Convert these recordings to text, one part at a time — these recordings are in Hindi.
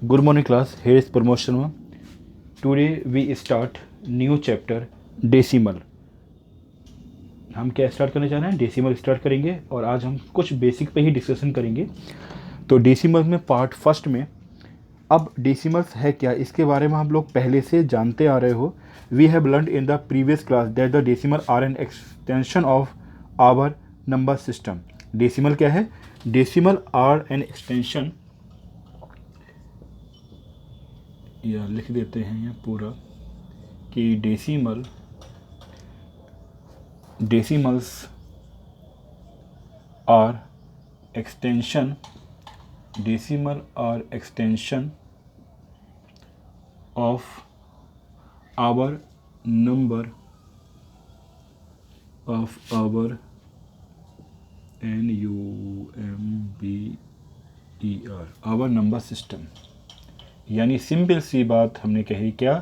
Good morning class, here is Pramod Sharma. Today we start new chapter decimal. हम क्या स्टार्ट करने जा रहे हैं? डेसिमल स्टार्ट करेंगे और आज हम कुछ बेसिक पे ही डिस्कशन करेंगे. तो डेसिमल में पार्ट फर्स्ट में अब डेसिमल्स है क्या इसके बारे में हम लोग पहले से जानते आ रहे हो. We have learn in the previous class that the decimal are an extension of our number system. Decimal क्या है? डेसिमल आर एन एक्सटेंशन, या लिख देते हैं यहाँ पूरा कि decimals are extension of our number of our NUMBER our number system. यानी सिंपल सी बात हमने कही क्या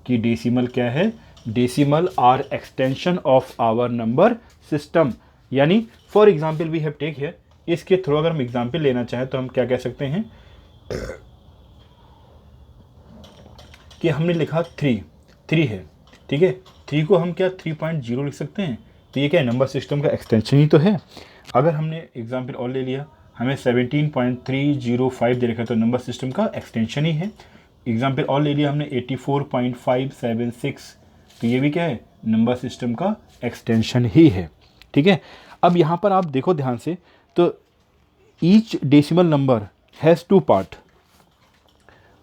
कि डेसिमल क्या है? Decimal are extension of our number system. यानी for example we have take here, इसके थ्रू अगर हम एग्जांपल लेना चाहें तो हम क्या कह सकते हैं कि हमने लिखा 3 है, ठीक है. 3 को हम क्या 3.0 लिख सकते हैं. तो ये क्या है? नंबर सिस्टम का एक्सटेंशन ही तो है. अगर हमने एग्जांपल और ले लिया, हमें 17.305 दे रखा है तो नंबर सिस्टम का एक्सटेंशन ही है. एग्जांपल और ले लिया हमने 84.576, तो ये भी क्या है? नंबर सिस्टम का एक्सटेंशन ही है, ठीक है. अब यहाँ पर आप देखो ध्यान से, तो each decimal number has 2 part.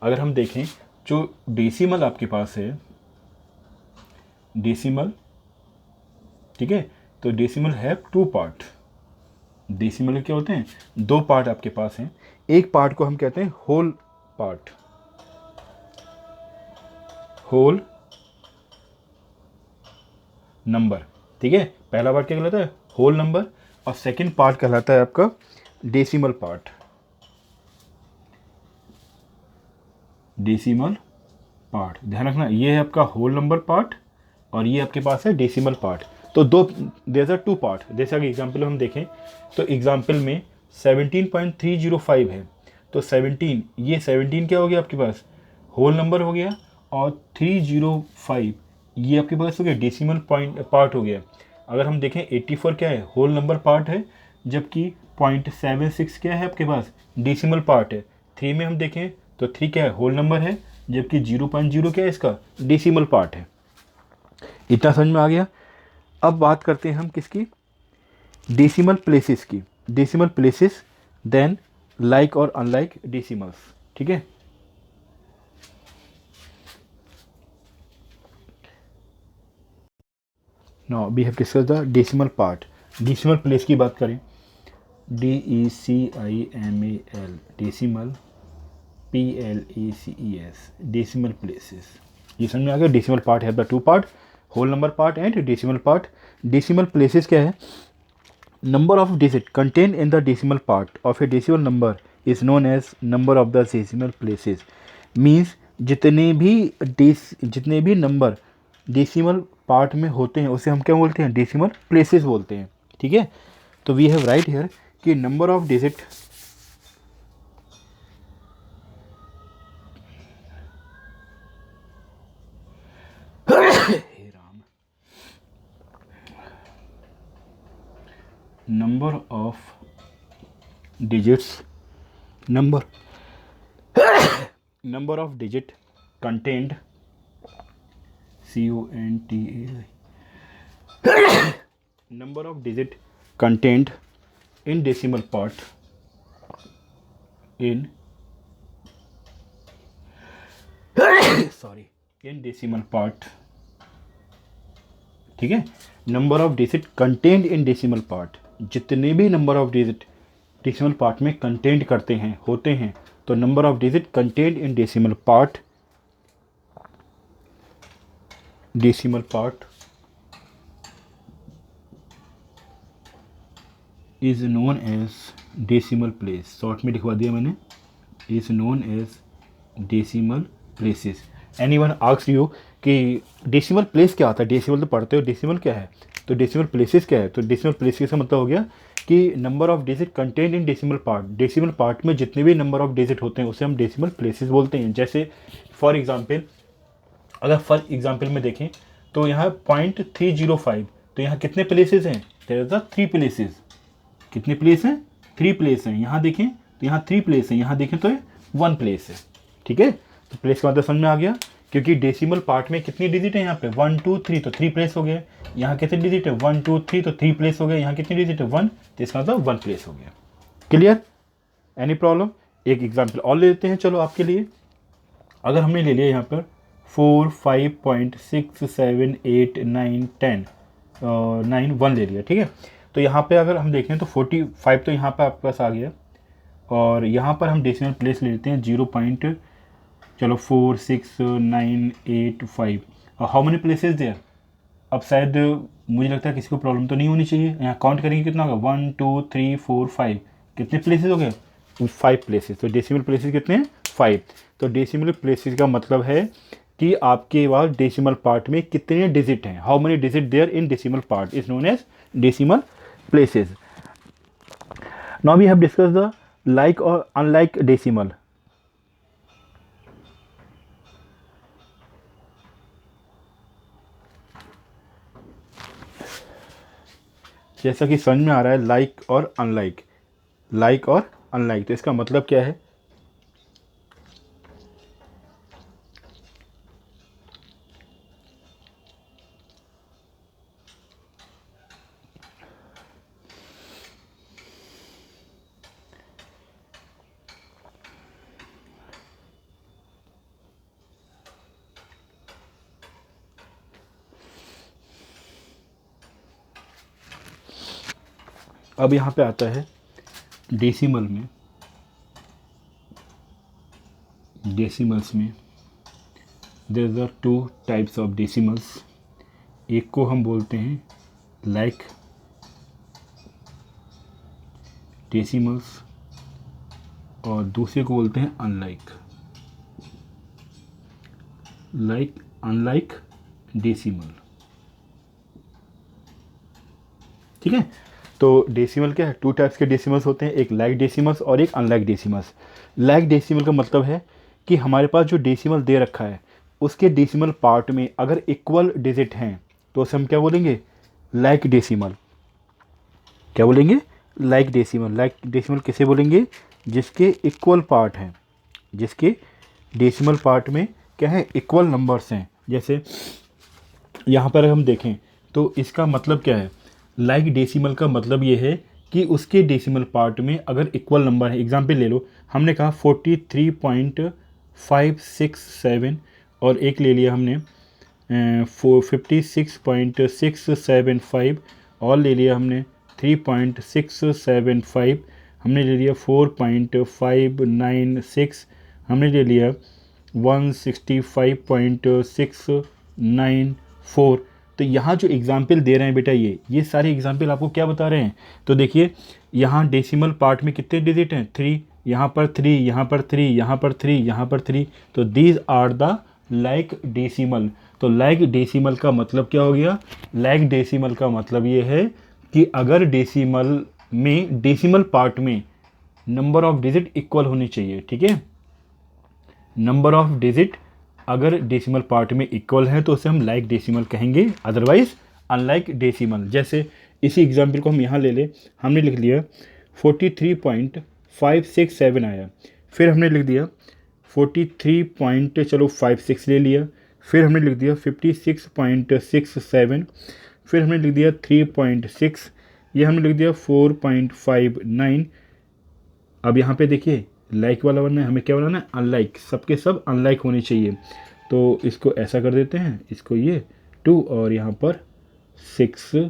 अगर हम देखें जो डेसिमल आपके पास है, डेसिमल, ठीक है, तो डेसिमल है 2 पार्ट. डेसिमल क्या होते हैं? 2 पार्ट आपके पास हैं. एक पार्ट को हम कहते हैं होल पार्ट, होल नंबर, ठीक है. पहला पार्ट क्या कहलाता है? Whole number. और सेकंड पार्ट कहलाता है आपका डेसिमल पार्ट. डेसिमल पार्ट ध्यान रखना, ये है आपका होल नंबर पार्ट और ये आपके पास है डेसिमल पार्ट. तो देयर आर 2 पार्ट. जैसा कि एग्जांपल हम देखें तो एग्जांपल में 17.305 है, तो 17, ये 17 क्या हो गया आपके पास? होल नंबर हो गया. और 305 ये आपके पास हो गया डेसिमल पार्ट हो गया. अगर हम देखें 84 क्या है? होल नंबर पार्ट है, जबकि 0.76 क्या है आपके पास? डेसिमल पार्ट है. 3 में हम देखें तो 3 क्या है? होल नंबर है, जबकि 0.0 क्या है इसका? डेसिमल पार्ट है. इतना समझ में आ गया. अब बात करते हैं हम किसकी? डेसिमल प्लेसेस की. डेसिमल प्लेसेस देन लाइक और अनलाइक डेसिमल्स, ठीक है. Now we have discussed the decimal part. Decimal place की बात करें, DECIMAL, decimal, PLACES, decimal places. ये समझ में आ गया. डेसिमल पार्ट है the 2 part, whole number part and decimal part. Decimal places क्या है? Number of digit contain in the decimal part of a decimal number is known as number of the decimal places. Means जितने भी नंबर डेसिमल पार्ट में होते हैं उसे हम क्या बोलते हैं? डेसिमल प्लेसेस बोलते हैं, ठीक है. तो वी हैव राइट हियर कि number of digit number of digits number of digit contained CONTAI number of digit contained in decimal part in decimal part, ठीक है. Number of digit contained in decimal part, जितने भी number of digit decimal part में कंटेंट करते हैं, होते हैं, तो number of digit contained in decimal part is known as decimal place. Short में लिखवा दिया मैंने, is known as decimal places. Anyone asks you कि डेसिमल प्लेस क्या होता है? डेसिमल तो पढ़ते हो, डेसिमल क्या है? तो डेसिमल प्लेसेस क्या है? तो डेसिमल प्लेसेस का मतलब हो गया कि number of digit content in decimal part, decimal part में जितने भी नंबर ऑफ डिजिट होते हैं उसे हम डेसिमल प्लेसेस बोलते हैं। जैसे फॉर एग्जांपल, अगर फॉर एग्जांपल में देखें तो यहाँ 0.305, तो यहाँ कितने प्लेसेस हैं? There are 3 places. कितने प्लेस हैं? 3 प्लेस हैं। यहाँ देखें तो यहाँ 3 प्लेस हैं, यहाँ देखें तो 1 प्लेस है। ठीक है, तो प्लेस का मतलब समझ में आ गया, क्योंकि डेसिमल पार्ट में कितनी डिजिट है यहाँ पे 1 2 3, तो 3 प्लेस हो गया। यहाँ कितनी डिजिट है 1 2 3, तो 3 प्लेस हो गया। यहाँ कितनी डिजिट है 1, तो इसका मतलब 1 प्लेस हो गया। क्लियर? Any problem? एक एग्जाम्पल और ले लेते हैं चलो आपके लिए। अगर हमने ले लिया यहाँ पर 4 5.6 7 8 9 10 9 1 ले लिया, ठीक है। तो यहाँ पे अगर हम देखें तो 45 तो यहाँ पे आपके पास आ गया, और यहाँ पर हम डेसिमल प्लेस ले लेते हैं 0. चलो 4 6 9 8 5, और हाउ मेनी प्लेसेस देयर? अब शायद मुझे लगता है किसी को प्रॉब्लम तो नहीं होनी चाहिए। यहाँ काउंट करेंगे कितना होगा 1 2 3 4 5, कितने प्लेसेस हो गए? 5 प्लेसेस। तो डेसिमल प्लेसेस कितने हैं? 5। तो डेसिमल प्लेसेस का मतलब है कि आपके पास डेसिमल पार्ट में कितने डिजिट हैं, how many digit there in decimal part is known as decimal places. Now we have discuss the like और अनलाइक डेसिमल। जैसा कि समझ में आ रहा है लाइक और अनलाइक, लाइक और अनलाइक, तो इसका मतलब क्या है? अब यहाँ पे आता है डेसिमल में, डेसिमल्स में there are 2 types of decimals. एक को हम बोलते हैं लाइक डेसिमल्स, और दूसरे को बोलते हैं अनलाइक, लाइक अनलाइक डेसिमल। ठीक है, तो डेसिमल क्या है? 2 टाइप्स के डेसिमल्स होते हैं, एक लाइक डेसिमल्स और एक अनलाइक डेसिमल्स। लाइक डेसिमल का मतलब है कि हमारे पास जो डेसिमल दे रखा है उसके डेसिमल पार्ट में अगर इक्वल डिजिट हैं तो उसे हम क्या बोलेंगे? Like decimal. क्या बोलेंगे? Like decimal. लाइक डेसिमल किसे बोलेंगे? जिसके इक्वल पार्ट हैं, जिसके डेसिमल पार्ट में क्या है? इक्वल नंबर्स हैं। जैसे यहाँ पर हम देखें तो इसका मतलब क्या है? लाइक डेसिमल का मतलब ये है कि उसके डेसिमल पार्ट में अगर इक्वल नंबर है। एग्जाम्पल ले लो, हमने कहा 43.567, और एक ले लिया हमने 56.675, और ले लिया हमने 3.675, हमने ले लिया 4.596, हमने ले लिया 165.694। तो यहाँ जो एग्ज़ाम्पल दे रहे हैं बेटा, ये सारे एग्ज़ाम्पल आपको क्या बता रहे हैं? तो देखिए यहाँ डेसिमल पार्ट में कितने डिजिट हैं? 3, यहाँ पर 3, यहाँ पर 3, यहाँ पर 3, यहाँ पर 3। तो these are the like decimal. तो लाइक डेसिमल का मतलब क्या हो गया? लाइक डेसिमल का मतलब ये है कि अगर डेसिमल में, डेसिमल पार्ट में नंबर ऑफ डिजिट इक्वल होनी चाहिए। ठीक है, नंबर ऑफ डिजिट अगर डेसिमल पार्ट में इक्वल है तो उसे हम लाइक डेसिमल कहेंगे, अदरवाइज अनलाइक डेसिमल। जैसे इसी एग्जाम्पल को हम यहाँ ले लें, हमने लिख लिया 43.567 आया, फिर हमने लिख दिया 43.56 ले लिया, फिर हमने लिख दिया 56.67, फिर हमने लिख दिया 3.6, ये हमने लिख दिया 4.59। अब यहाँ पे देखिए लाइक वाला बनना है, हमें क्या बनाना है? अनलाइक। सबके सब अनलाइक होने चाहिए, तो इसको ऐसा कर देते हैं, इसको ये 2 और यहाँ पर 6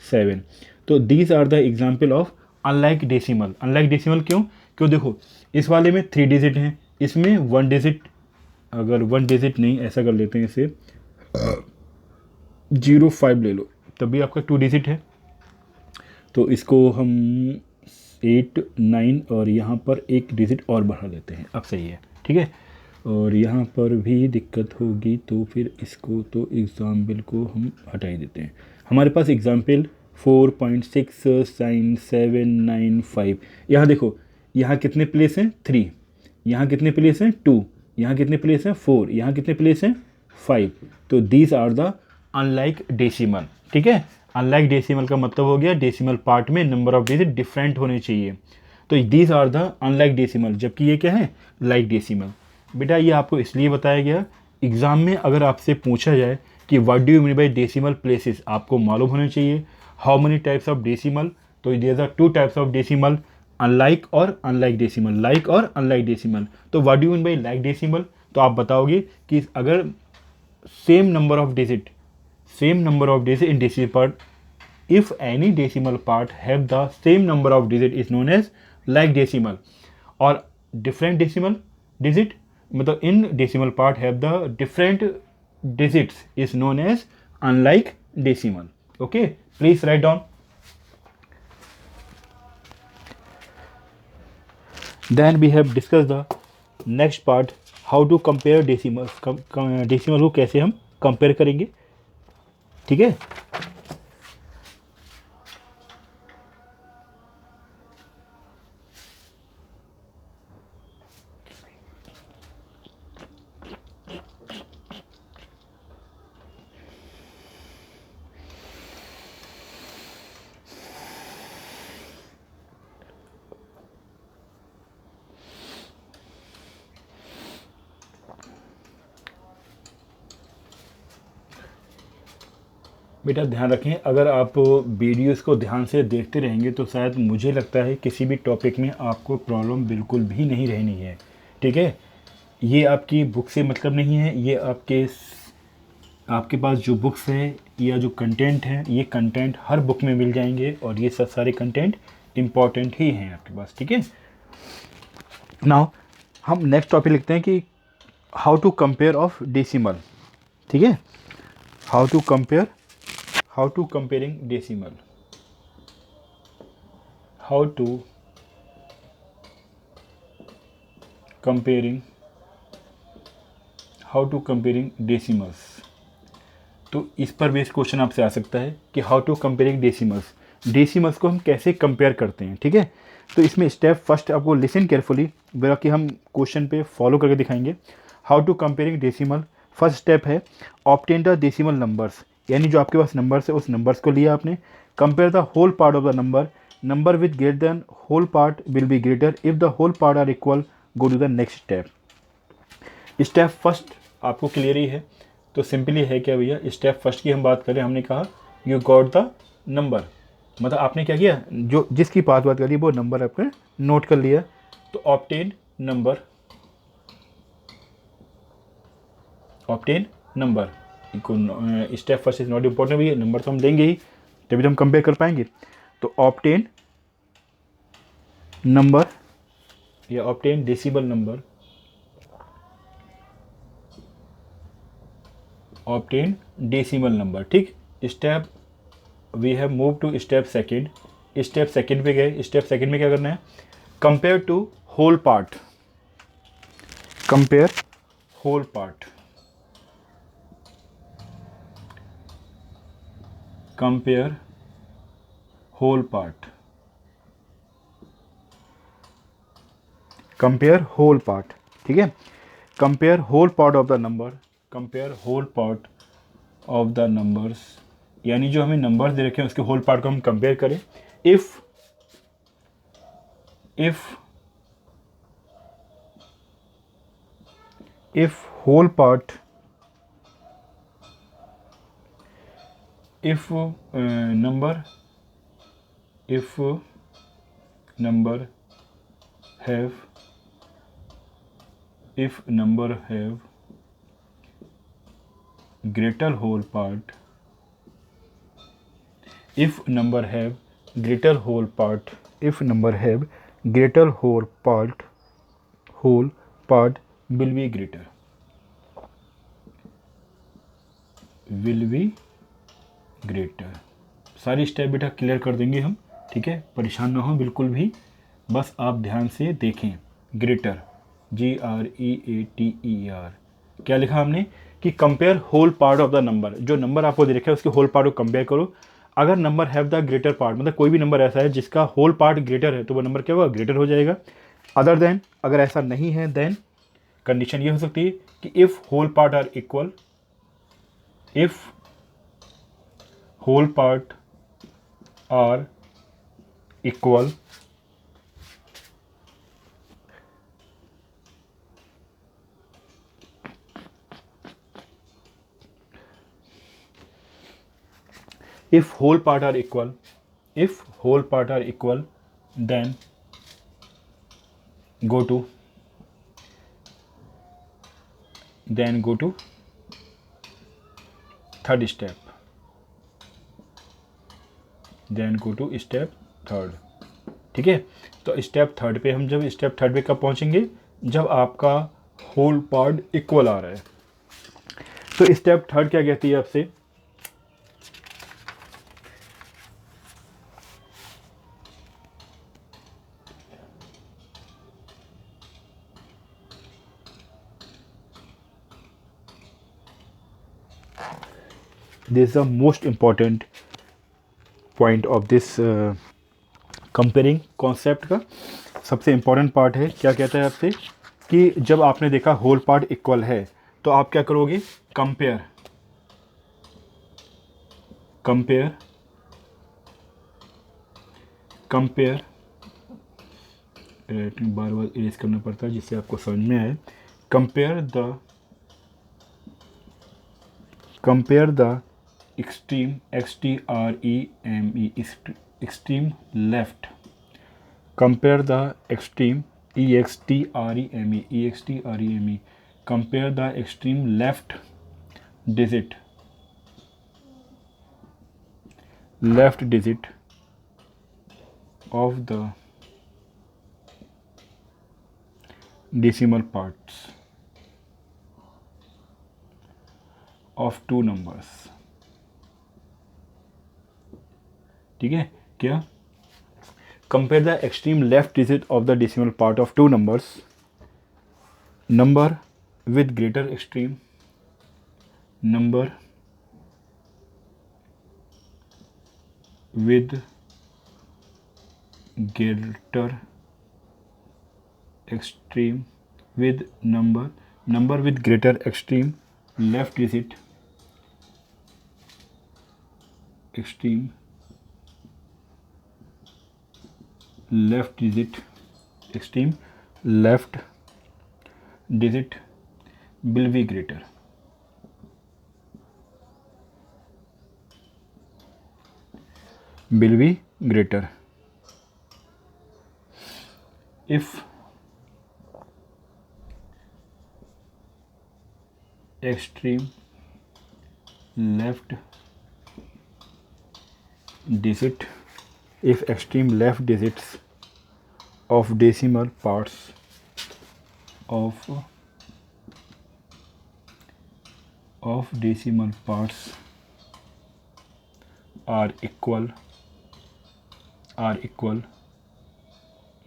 7। तो these are the example of unlike decimal. Unlike decimal क्यों? देखो इस वाले में 3 डिजिट हैं, इसमें 1 डिजिट, अगर 1 डिजिट नहीं, ऐसा कर लेते हैं इसे 05 ले लो, तब भी आपका 2 डिजिट है। तो इसको हम 8 9 और यहाँ पर एक डिजिट और बढ़ा लेते हैं, अब सही है। ठीक है, और यहाँ पर भी दिक्कत होगी तो फिर इसको, तो एग्ज़ाम्पल को हम हटा ही देते हैं। हमारे पास एग्ज़ाम्पल 4.69795। यहाँ देखो, यहाँ कितने प्लेस हैं 3, यहाँ कितने प्लेस हैं 2, यहाँ कितने प्लेस हैं 4, यहाँ कितने प्लेस हैं 5। तो these are the unlike decimal. ठीक है, अनलाइक डेसिमल का मतलब हो गया डेसिमल पार्ट में नंबर ऑफ डिजिट डिफरेंट होने चाहिए। तो these are the unlike decimal, जबकि ये क्या है, लाइक डेसिमल। बेटा ये आपको इसलिए बताया गया, एग्ज़ाम में अगर आपसे पूछा जाए कि what do you mean by decimal places, आपको मालूम होना चाहिए how many types of decimal. तो there are 2 types of decimal, unlike और अनलाइक डेसिमल, लाइक और अनलाइक डेसिमल। तो what do you mean by like decimal, तो आप बताओगे कि अगर same number of digit in decimal part, if any decimal part have the same number of digit is known as like decimal, और different decimal digit मतलब in decimal part have the different digits is known as unlike decimal. Okay, please write down. Then we have discussed the next part, how to compare decimals। Decimal को कैसे हम कंपेयर करेंगे, ठीक है। बेटा ध्यान रखें, अगर आप वीडियोस को ध्यान से देखते रहेंगे तो शायद मुझे लगता है किसी भी टॉपिक में आपको प्रॉब्लम बिल्कुल भी नहीं रहनी है। ठीक है, ये आपकी बुक से मतलब नहीं है, ये आपके पास जो बुक्स है या जो कंटेंट है, ये कंटेंट हर बुक में मिल जाएंगे और ये सब सारे कंटेंट इम्पॉर्टेंट ही हैं आपके पास। ठीक है, नाउ हम नेक्स्ट टॉपिक लिखते हैं कि how to compare of decimal. ठीक है, how to comparing decimal, how to comparing decimals. तो इस पर बेस्ड क्वेश्चन आपसे आ सकता है कि हाउ टू कंपेयरिंग डेसिमल्स को हम कैसे कंपेयर करते हैं। ठीक है, तो इसमें स्टेप फर्स्ट आपको लिसन केयरफुली, बाकी हम क्वेश्चन पे फॉलो करके दिखाएंगे। How to comparing decimal, first step है ऑब्टेन द डेसिमल नंबर्स, यानी जो आपके पास नंबर्स है उस नंबर्स को लिया आपने। Compare the whole part of the number with greater than whole part will be greater if the whole part are equal, go to the next step. Step first आपको क्लियर ही है, तो सिंपली है क्या भैया, स्टेप फर्स्ट की हम बात करें, हमने कहा यू गॉट द नंबर, मतलब आपने क्या किया, जो जिसकी बात करी वो नंबर आपने नोट कर लिया। तो obtain number, step first is not important भैया, नंबर तो हम देंगे ही तभी तो हम कंपेयर कर पाएंगे। तो ऑब्टेन नंबर या obtain decimal number, obtain decimal number. ठीक, step we have move to step second. Step second पे गए, स्टेप सेकेंड में क्या करना है, compare to whole part, compare whole part, compare whole part, compare whole part. ठीक है, compare whole part of the number, compare whole part of the numbers, यानी जो हमें नंबर्स दे रखे हैं उसके होल पार्ट को हम कंपेयर करें। If whole part, if number have greater whole part, if number have greater whole part will be greater, सारी स्टेप बेटा क्लियर कर देंगे हम। ठीक है, परेशान ना हो बिल्कुल भी, बस आप ध्यान से देखें। ग्रेटर, GREATER, क्या लिखा हमने कि compare whole part of the number, जो नंबर आपको दे रखा है उसके होल पार्ट को कंपेयर करो। अगर number have the greater part, मतलब कोई भी नंबर ऐसा है जिसका होल पार्ट ग्रेटर है, तो वो नंबर क्या होगा, ग्रेटर हो जाएगा। अदर देन, अगर ऐसा नहीं है देन कंडीशन ये हो सकती है कि if whole part are equal, if whole part are equal, if whole part are equal, if whole part are equal, then go to third step, then go to step third। ठीक है, तो स्टेप थर्ड पे हम जब स्टेप थर्ड पे कब पहुंचेंगे, जब आपका होल पार्ट इक्वल आ रहा है। तो स्टेप थर्ड क्या कहती है आपसे, this is the most important point of this comparing concept का सबसे इम्पॉर्टेंट पार्ट है। क्या कहता है आपसे कि जब आपने देखा होल पार्ट इक्वल है तो आप क्या करोगे, कंपेयर बार बार इरेज करना पड़ता है जिससे आपको समझ में आए। Compare the extreme, extreme left, compare the extreme, extreme, compare the extreme left digit of the decimal parts of two numbers। ठीक है, क्या, compare the extreme left digit of the decimal part of two numbers, number with greater extreme, number with greater extreme, with number with greater extreme left digit, extreme left digit will be greater। if extreme left digits of decimal parts are equal,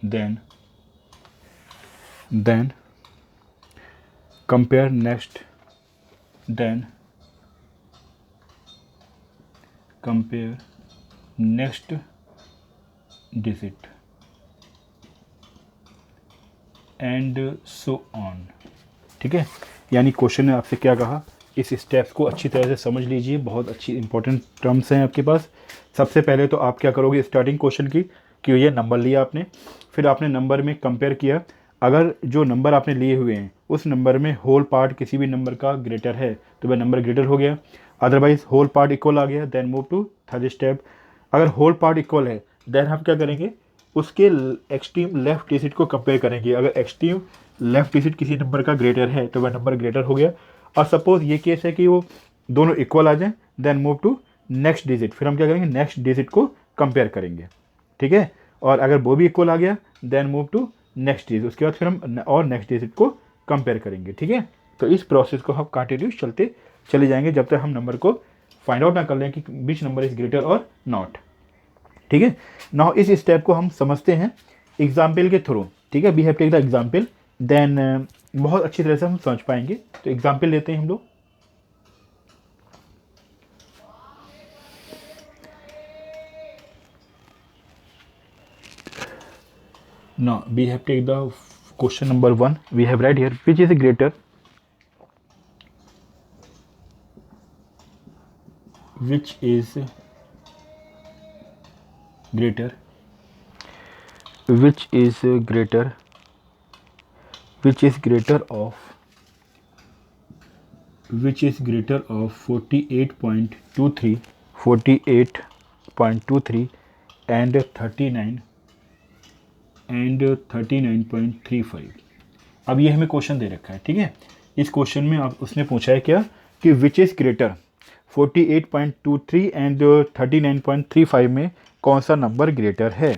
then compare next digit and so on. ठीक है, यानी क्वेश्चन ने आपसे क्या कहा, इस स्टेप्स को अच्छी तरह से समझ लीजिए, बहुत अच्छी इंपॉर्टेंट टर्म्स हैं आपके पास। सबसे पहले तो आप क्या करोगे, स्टार्टिंग क्वेश्चन की कि ये नंबर लिया आपने, फिर आपने नंबर में कंपेयर किया, अगर जो नंबर आपने लिए हुए हैं उस नंबर में होल पार्ट किसी भी नंबर का ग्रेटर है तो वह नंबर ग्रेटर हो गया, अदरवाइज होल पार्ट इक्वल आ गया, then move to third step. अगर होल पार्ट इक्वल है देन हम क्या करेंगे, उसके एक्सट्रीम लेफ्ट डिजिट को कंपेयर करेंगे। अगर एक्सट्रीम लेफ्ट डिजिट किसी नंबर का ग्रेटर है तो वह नंबर ग्रेटर हो गया, और सपोज ये केस है कि वो दोनों इक्वल आ जाए, then move to next digit, फिर हम क्या करेंगे, नेक्स्ट डिजिट को कंपेयर करेंगे। ठीक है, और अगर वो भी इक्वल आ गया then move to next digit, उसके बाद फिर हम और नेक्स्ट डिजिट को कंपेयर करेंगे। ठीक है, तो इस प्रोसेस को हम कंटिन्यूस चले जाएंगे जब तक हम नंबर को फाइंड आउट ना कर लें कि विच नंबर इज ग्रेटर और नॉट। ठीक है, नाउ इस स्टेप को हम समझते हैं एग्जाम्पल के थ्रू। ठीक है, we have take the example, then बहुत अच्छी तरह से हम समझ पाएंगे। तो एग्जाम्पल लेते हैं हम लोग। Now we have take the question number 1. We have right here, which is greater, which is greater, which is greater, which is greater of, which is greater of 48.23, 48.23 and 39 and 39.35. अब ये हमें क्वेश्चन दे रखा है, ठीक है। इस क्वेश्चन में आप उसने पूछा है क्या कि विच इज़ ग्रेटर 48.23 एंड 39.35 में कौन सा नंबर ग्रेटर है,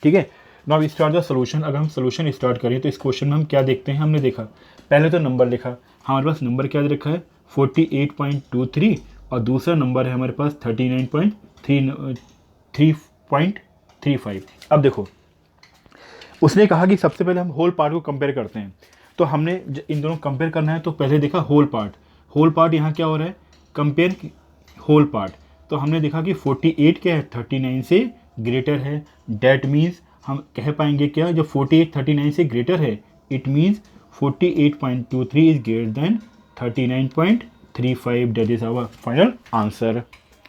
ठीक है। Now we start the solution. अगर हम सोल्यूशन स्टार्ट करें तो इस क्वेश्चन में हम क्या देखते हैं, हमने देखा पहले तो नंबर लिखा, हमारे पास नंबर क्या दे रखा है 48.23 और दूसरा नंबर है हमारे पास 39.35। अब देखो उसने कहा कि सबसे पहले हम होल पार्ट को कंपेयर करते हैं, तो हमने इन दोनों कंपेयर करना है तो पहले देखा होल पार्ट। होल पार्ट यहाँ क्या हो रहा है, कंपेयर होल पार्ट। तो हमने देखा कि 48 क्या है 39 से ग्रेटर है, डैट मीन्स हम कह पाएंगे क्या, जब 48 39 से ग्रेटर है it means 48.23 is greater than 39.35, that is our final answer,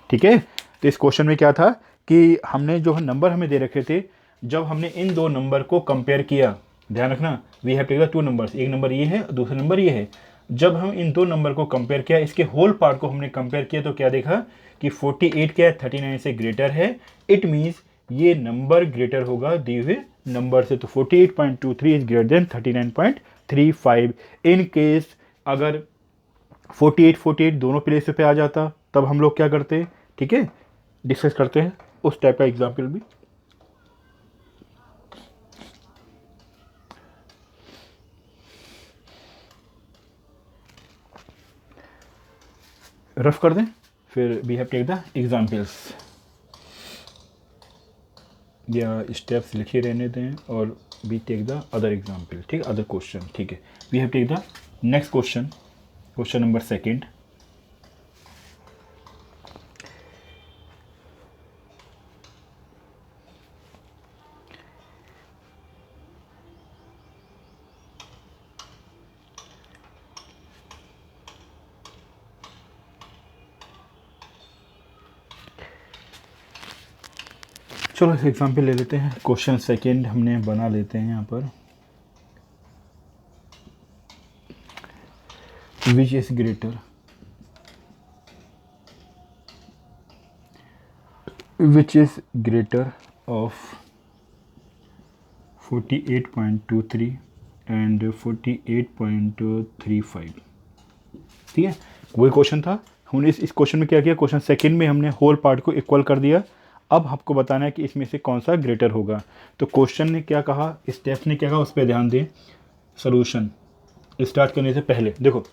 ठीक है। तो इस क्वेश्चन में क्या था कि हमने जो नंबर हमें दे रखे थे, जब हमने इन दो नंबर को कंपेयर किया, ध्यान रखना we have taken two numbers, एक नंबर ये है दूसरा नंबर ये है, जब हम इन दो नंबर को कंपेयर किया, इसके होल पार्ट को हमने कंपेयर किया तो क्या देखा कि 48 क्या है 39 से ग्रेटर है, इट मीन्स ये नंबर ग्रेटर होगा दिए हुए नंबर से। तो 48.23 is greater than 39.35। In case अगर 48 दोनों प्लेस पे आ जाता तब हम लोग क्या करते, ठीक है, डिस्कस करते हैं उस टाइप का एग्जाम्पल भी। रफ कर दें, फिर we have take the examples या स्टेप्स लिखे रहने दें और we take the other example, ठीक है, अदर क्वेश्चन, ठीक है। We have take the next question, question number 2। चलो एग्जाम्पल ले लेते हैं, क्वेश्चन 2 हमने बना लेते हैं यहाँ पर। Which is greater, which is greater of 48.23 and 48.35, ठीक है, वही क्वेश्चन था। हमने इस क्वेश्चन में क्या किया, क्वेश्चन 2 में हमने होल पार्ट को इक्वल कर दिया। अब आपको बताना है कि इसमें से कौन सा ग्रेटर होगा। तो क्वेश्चन ने क्या कहा, स्टेप ने क्या कहा, उस पर ध्यान दें। सोल्यूशन स्टार्ट करने से पहले देखो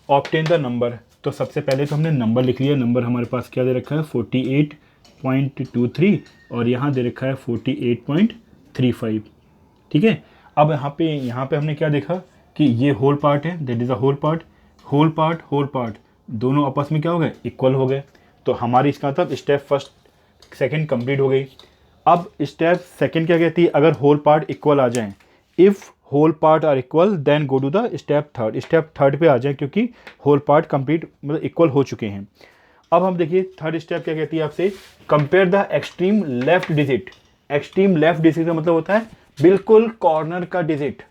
ऑब्टेन द नंबर, तो सबसे पहले तो हमने नंबर लिख लिया। नंबर हमारे पास क्या दे रखा है 48.23 और यहाँ दे रखा है 48.35, ठीक है। अब यहाँ पे हमने क्या देखा कि ये होल पार्ट है, that is a whole part, whole part दोनों आपस में क्या हो गए, इक्वल हो गए। तो हमारी इसका मतलब स्टेप फर्स्ट सेकंड कंप्लीट हो गई। अब स्टेप सेकंड क्या कहती है, अगर होल पार्ट इक्वल आ जाएं, if whole part are equal then go to the step third. Step third पे आ जाएं क्योंकि होल पार्ट कंप्लीट मतलब इक्वल हो चुके हैं। अब हम देखिए थर्ड स्टेप क्या कहती है आपसे, compare the extreme left digit. Extreme left digit का मतलब होता है बिल्कुल कॉर्नर का डिजिट,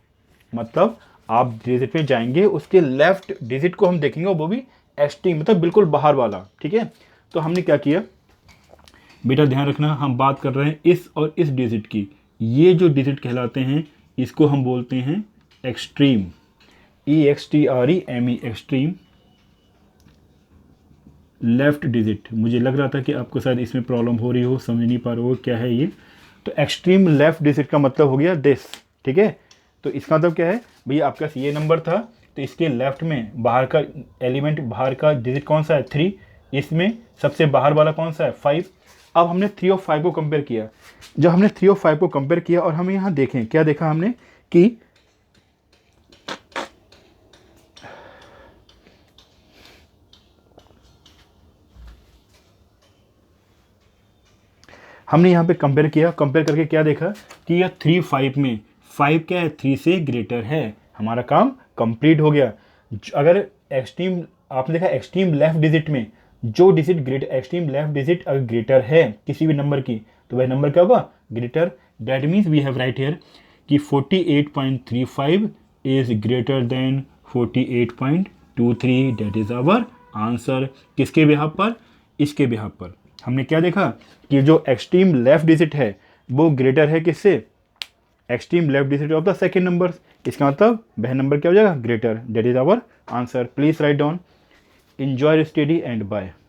मतलब आप डिजिट में जाएंगे उसके लेफ्ट डिजिट को हम देखेंगे, वो भी एक्सट्रीम मतलब बिल्कुल बाहर वाला, ठीक है। तो हमने क्या किया बेटा, ध्यान रखना, हम बात कर रहे हैं इस और इस डिजिट की। ये जो डिजिट कहलाते हैं इसको हम बोलते हैं extreme, EXTREME, extreme left digit. मुझे लग रहा था कि आपको शायद इसमें प्रॉब्लम हो रही हो, समझ नहीं पा रहे हो क्या है ये। तो एक्सट्रीम लेफ्ट डिजिट का मतलब हो गया दिस, ठीक है। तो इसका मतलब क्या है भैया, आपके पास ये नंबर था तो इसके लेफ्ट में बाहर का एलिमेंट, बाहर का डिजिट कौन सा है 3, इसमें सबसे बाहर वाला कौन सा है 5। अब हमने 3 और 5 को कंपेयर किया। जब हमने 3 और 5 को कंपेयर किया और हमें यहाँ देखें क्या देखा हमने कि हमने यहाँ पे कंपेयर किया, कंपेयर करके क्या देखा कि यह 3 5 में 5 क्या है, 3 से ग्रेटर है, हमारा काम कंप्लीट हो गया। अगर एक्सट्रीम, आपने देखा एक्सट्रीम लेफ्ट डिजिट में जो डिजिट एक्सट्रीम लेफ्ट डिजिट अगर ग्रेटर है किसी भी नंबर की, तो वह नंबर क्या होगा, greater. That means we have right here कि 48.35 is greater than 48.23। That is our answer. किसके बिहाफ पर, इसके बिहाफ पर। हमने क्या देखा कि जो एक्सट्रीम लेफ्ट डिजिट है वो ग्रेटर है किससे, extreme left digit of the second number. इसका मतलब वह नंबर क्या हो जाएगा, greater. That is our answer. Please write down. enjoy your study and bye।